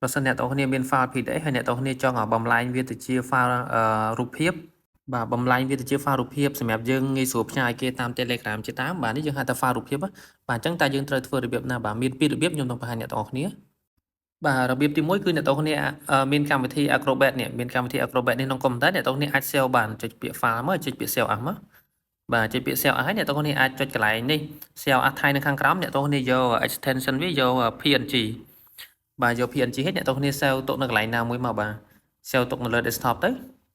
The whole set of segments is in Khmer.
បើសិនអ្នកទាំងគ្នាមាន file PDF ហើយអ្នកទាំងគ្នាចង់បំលែងវាទៅជា file រូបភាពបាទបំលែងវាទៅជា file រូបភាពសម្រាប់យើងងាយស្រួលផ្ញើឲ្យគេតាម Telegram ជាតាមបាទនេះយើងហៅថា file រូបភាពបាទអញ្ចឹងតើយើងត្រូវធ្វើរបៀបណាបាទមានពីររបៀបខ្ញុំនឹងបង្ហាញអ្នកទាំងគ្នាបាទរបៀបទី1គឺអ្នកទាំងគ្នាមានកម្មវិធី Acrobat នេះមានកម្មវិធី Acrobat នេះក្នុងកុំព្យូទ័រអ្នកទាំងគ្នាអាច save បានចុចពាក្យ file មកចុចពាក្យ save as មកបាទចុចពាក្យ save as ហើយអ្នកទាំងគ្នាអាចចុចកន្លែងនេះ save as ថៃនៅខាងក្រោមអ្នកទាំងគ្នាយក extension វាយក PNG បាទយក PNG ហើយអ្នកទាំងគ្នា save ទុកនៅកន្លែងណាមួយមកបាទ save ទុកនៅលើ desktop ទៅ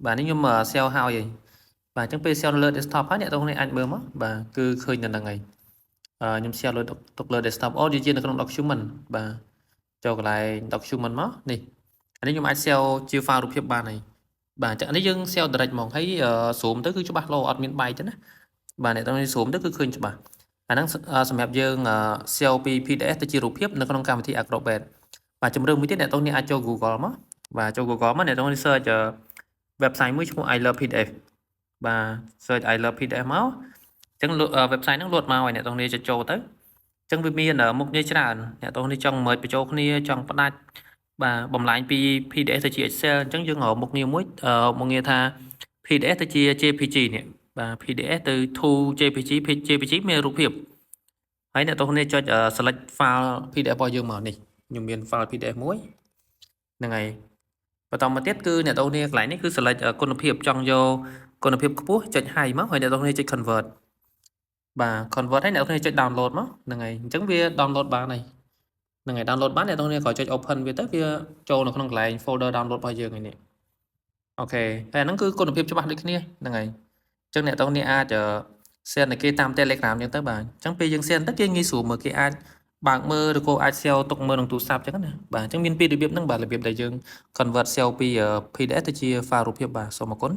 បាទនេះខ្ញុំ save ហើយបាទអញ្ចឹងពេល save នៅលើ desktop ហើយអ្នកទាំងគ្នាអាចមើលមកបាទគឺឃើញនៅហ្នឹងហើយខ្ញុំ share លើទុកលើ desktop អូវាជានៅក្នុង document បាទចូលកន្លែង document មកនេះអានេះខ្ញុំអាច save ជា file រូបភាពបានហើយបាទអញ្ចឹងនេះយើង save direct ហ្មងហើយ zoom ទៅគឺច្បាស់ល្អអត់មានបែកទេណាបាទអ្នកទាំងនេះ zoom ទៅគឺឃើញច្បាស់អាហ្នឹងសម្រាប់យើង save ពី PDF ទៅជារូបភាពនៅក្នុងកម្មវិធី Acrobat បាទជំរឿនមួយទៀតអ្នកទាំងនេះអាចចូល Google មកបាទចូល Google មកអ្នកទាំងនេះ search website មួយឈ្មោះ I love PDF បាទ search I love PDF មកអញ្ចឹង website ហ្នឹងលោតមកឲ្យអ្នកទាំងនេះចូលទៅអញ្ចឹងវាមានមុខងារច្រើនអ្នកទាំងនេះចង់ merge បញ្ចូលគ្នាចង់ផ្ដាច់បាទបំលែងពី PDF ទៅជា Excel អញ្ចឹងយើងរកមុខងារមួយមុខងារថា PDF ទៅជា JPG នេះបាទ PDF ទៅ to JPG មានរូបភាពហើយអ្នកទាំងនេះចុច select file PDF របស់យើងមកនេះខ្ញុំមាន file PDF មួយហ្នឹងហើយបន្តមកទៀតគឺអ្នកទាំងនេះកន្លែងនេះគឺ select គុណភាពចង់យកគុណភាពខ្ពស់ចុច high មកហើយអ្នកទាំងនេះចុច convert បាទ convert ហើយអ្នកទាំងនេះចុច download មកហ្នឹងហើយអញ្ចឹងវា download បានហើយហ្នឹងហើយ download បានអ្នកទាំងនេះក៏ចុច open វាទៅវាចូលនៅក្នុងកន្លែង folder download របស់យើងឯនេះអូខេហើយអាហ្នឹងគឺគុណភាពច្បាស់ដូចគ្នាហ្នឹងហើយអញ្ចឹងអ្នកទាំងនេះអាច share ឲ្យគេតាម Telegram អញ្ចឹងទៅបាទអញ្ចឹងពេលយើង share ទៅគេងាយស្រួលមើលគេអាចបើកមើលឬក៏អាច save ទុកមើលក្នុងទូរស័ព្ទអញ្ចឹងណាបាទអញ្ចឹងមានពីររបៀបហ្នឹងបាទរបៀបដែលយើង convert save ពី PDF ទៅជា file រូបភាពបាទសូមអរគុណ